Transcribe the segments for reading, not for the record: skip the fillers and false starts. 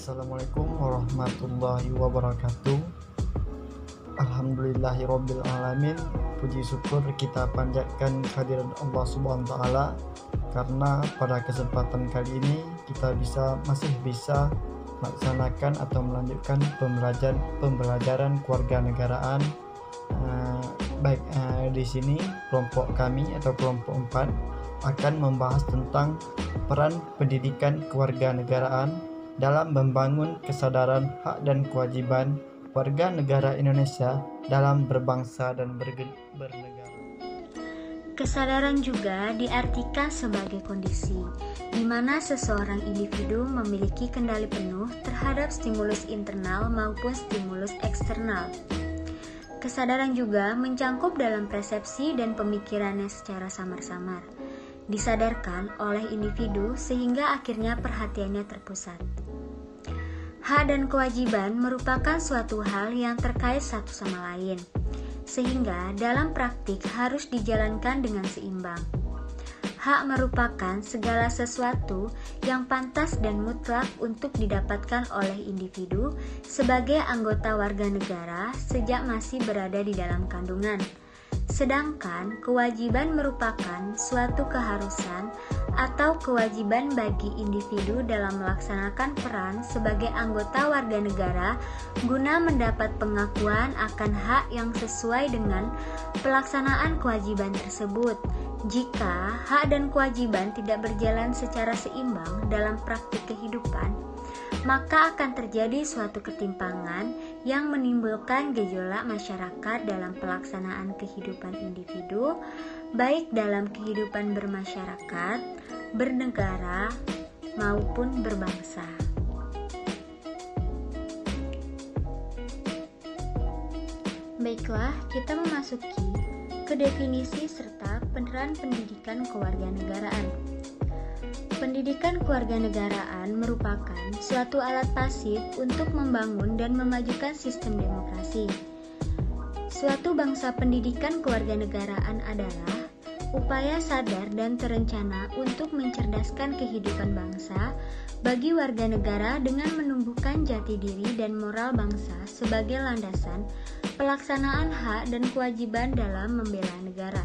Assalamualaikum warahmatullahi wabarakatuh. Alhamdulillahirabbil alamin. Puji syukur kita panjatkan kehadiran Allah Subhanahu wa taala karena pada kesempatan kali ini kita masih bisa melaksanakan atau melanjutkan pembelajaran kewarganegaraan. Di sini kelompok kami atau kelompok 4 akan membahas tentang peran pendidikan kewarganegaraan dalam membangun kesadaran hak dan kewajiban warga negara Indonesia dalam berbangsa dan bernegara. Kesadaran juga diartikan sebagai kondisi di mana seseorang individu memiliki kendali penuh terhadap stimulus internal maupun stimulus eksternal. Kesadaran juga mencangkup dalam persepsi dan pemikirannya secara samar-samar, disadarkan oleh individu sehingga akhirnya perhatiannya terpusat. Hak dan kewajiban merupakan suatu hal yang terkait satu sama lain, sehingga dalam praktik harus dijalankan dengan seimbang. Hak merupakan segala sesuatu yang pantas dan mutlak untuk didapatkan oleh individu sebagai anggota warga negara sejak masih berada di dalam kandungan. Sedangkan kewajiban merupakan suatu keharusan atau kewajiban bagi individu dalam melaksanakan peran sebagai anggota warga negara guna mendapat pengakuan akan hak yang sesuai dengan pelaksanaan kewajiban tersebut. Jika hak dan kewajiban tidak berjalan secara seimbang dalam praktik kehidupan, maka akan terjadi suatu ketimpangan yang menimbulkan gejolak masyarakat dalam pelaksanaan kehidupan individu, baik dalam kehidupan bermasyarakat, bernegara, maupun berbangsa. Baiklah, kita memasuki ke definisi serta peneran pendidikan kewarganegaraan. Pendidikan kewarganegaraan merupakan suatu alat pasif untuk membangun dan memajukan sistem demokrasi. Suatu bangsa pendidikan kewarganegaraan adalah upaya sadar dan terencana untuk mencerdaskan kehidupan bangsa bagi warga negara dengan menumbuhkan jati diri dan moral bangsa sebagai landasan pelaksanaan hak dan kewajiban dalam membela negara.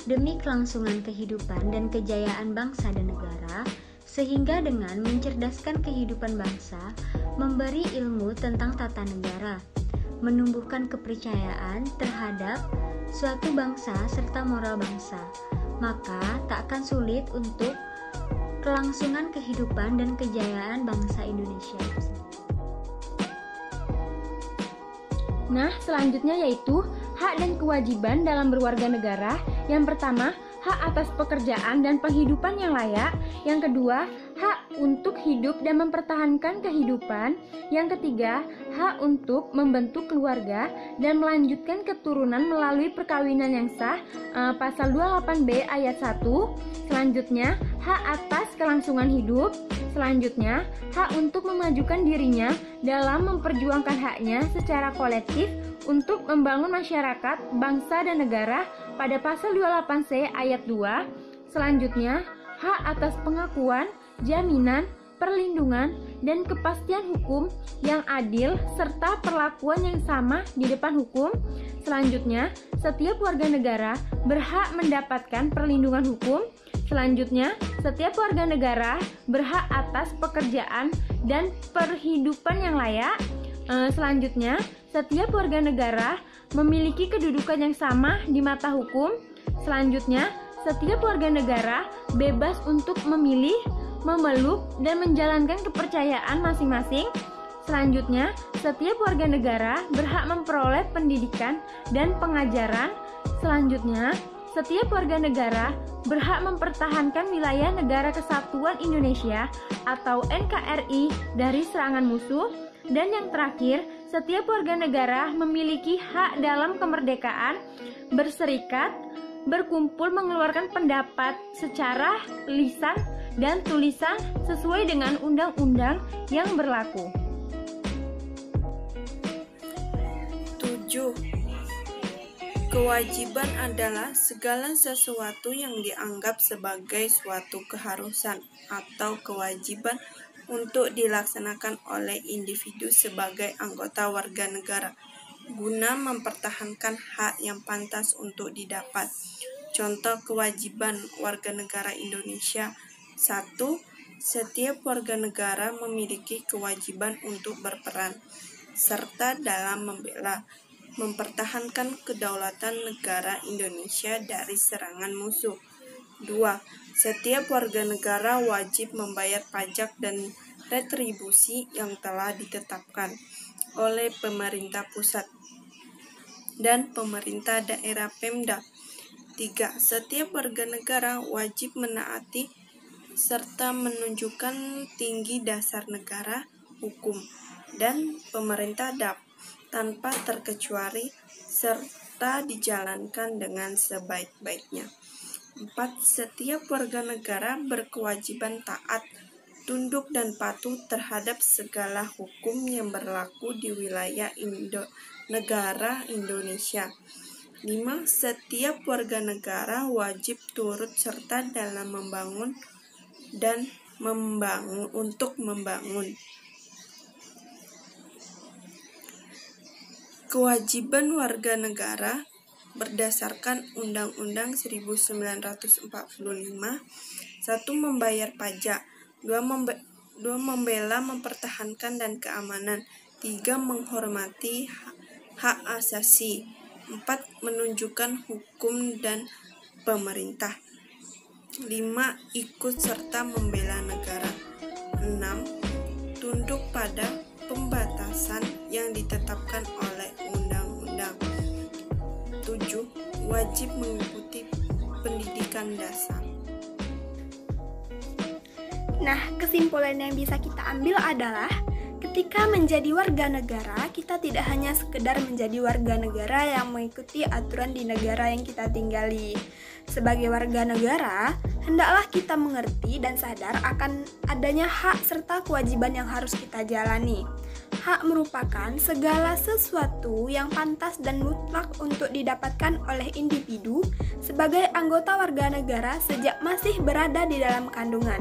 Demi kelangsungan kehidupan dan kejayaan bangsa dan negara, sehingga dengan mencerdaskan kehidupan bangsa, memberi ilmu tentang tata negara, menumbuhkan kepercayaan terhadap suatu bangsa serta moral bangsa, maka tak akan sulit untuk kelangsungan kehidupan dan kejayaan bangsa Indonesia. Nah, selanjutnya yaitu hak dan kewajiban dalam berwarga negara. Yang pertama, hak atas pekerjaan dan penghidupan yang layak. Yang kedua, hak untuk hidup dan mempertahankan kehidupan. Yang ketiga, hak untuk membentuk keluarga dan melanjutkan keturunan melalui perkawinan yang sah, pasal 28B ayat 1. Selanjutnya, hak atas kelangsungan hidup. Selanjutnya, hak untuk memajukan dirinya dalam memperjuangkan haknya secara kolektif untuk membangun masyarakat, bangsa, dan negara pada pasal 28C ayat 2. Selanjutnya, hak atas pengakuan, jaminan, perlindungan, dan kepastian hukum yang adil serta perlakuan yang sama di depan hukum. Selanjutnya, setiap warga negara berhak mendapatkan perlindungan hukum. Selanjutnya, setiap warga negara berhak atas pekerjaan dan perhidupan yang layak. Selanjutnya, setiap warga negara memiliki kedudukan yang sama di mata hukum. Selanjutnya, setiap warga negara bebas untuk memilih, memeluk, dan menjalankan kepercayaan masing-masing. Selanjutnya, setiap warga negara berhak memperoleh pendidikan dan pengajaran. Selanjutnya, setiap warga negara berhak mempertahankan wilayah Negara Kesatuan Indonesia atau NKRI dari serangan musuh. Dan yang terakhir, setiap warga negara memiliki hak dalam kemerdekaan, berserikat, berkumpul, mengeluarkan pendapat secara lisan dan tulisan sesuai dengan undang-undang yang berlaku. 7. Kewajiban adalah segala sesuatu yang dianggap sebagai suatu keharusan atau kewajiban untuk dilaksanakan oleh individu sebagai anggota warga negara guna mempertahankan hak yang pantas untuk didapat. Contoh kewajiban warga negara Indonesia. 1. Setiap warga negara memiliki kewajiban untuk berperan serta dalam membela, mempertahankan kedaulatan negara Indonesia dari serangan musuh. 2. Setiap warga negara wajib membayar pajak dan retribusi yang telah ditetapkan oleh pemerintah pusat dan pemerintah daerah Pemda. 3. Setiap warga negara wajib menaati serta menunjukkan tinggi dasar negara, hukum, dan pemerintah tanpa terkecuali serta dijalankan dengan sebaik-baiknya. 4. Setiap warga negara berkewajiban taat, tunduk dan patuh terhadap segala hukum yang berlaku di wilayah negara Indonesia. 5. Setiap warga negara wajib turut serta dalam membangun dan untuk membangun. Kewajiban warga negara berdasarkan Undang-Undang 1945. 1. Membayar pajak. 2. Membela, mempertahankan dan keamanan. 3. Menghormati hak asasi. 4. Menunjukkan hukum dan pemerintah. 5. Ikut serta membela negara. 6. Tunduk pada pembatasan yang ditetapkan oleh undang-undang. 7. Wajib mengikuti pendidikan dasar. Nah, kesimpulan yang bisa kita ambil adalah ketika menjadi warga negara, kita tidak hanya sekedar menjadi warga negara yang mengikuti aturan di negara yang kita tinggali. Sebagai warga negara, hendaklah kita mengerti dan sadar akan adanya hak serta kewajiban yang harus kita jalani. Hak merupakan segala sesuatu yang pantas dan mutlak untuk didapatkan oleh individu sebagai anggota warga negara sejak masih berada di dalam kandungan.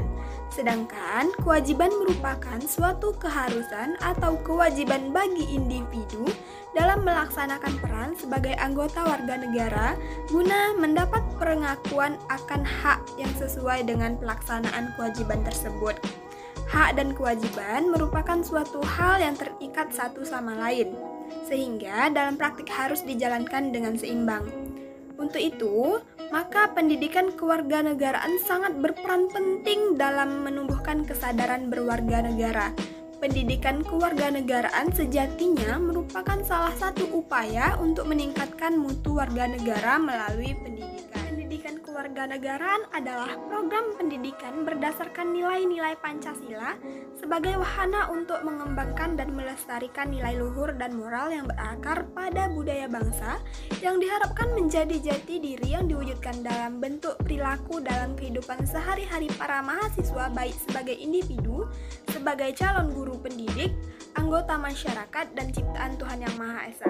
Sedangkan kewajiban merupakan suatu keharusan atau kewajiban bagi individu dalam melaksanakan peran sebagai anggota warga negara guna mendapat pengakuan akan hak yang sesuai dengan pelaksanaan kewajiban tersebut. Hak dan kewajiban merupakan suatu hal yang terikat satu sama lain, sehingga dalam praktik harus dijalankan dengan seimbang. Untuk itu, maka pendidikan kewarganegaraan sangat berperan penting dalam menumbuhkan kesadaran berwarga negara. Pendidikan kewarganegaraan sejatinya merupakan salah satu upaya untuk meningkatkan mutu warga negara melalui pendidikan. Pendidikan kewarganegaraan adalah program pendidikan berdasarkan nilai-nilai Pancasila sebagai wahana untuk mengembangkan dan melestarikan nilai luhur dan moral yang berakar pada budaya bangsa yang diharapkan menjadi jati diri yang diwujudkan dalam bentuk perilaku dalam kehidupan sehari-hari para mahasiswa, baik sebagai individu, sebagai calon guru pendidik, anggota masyarakat, dan ciptaan Tuhan Yang Maha Esa.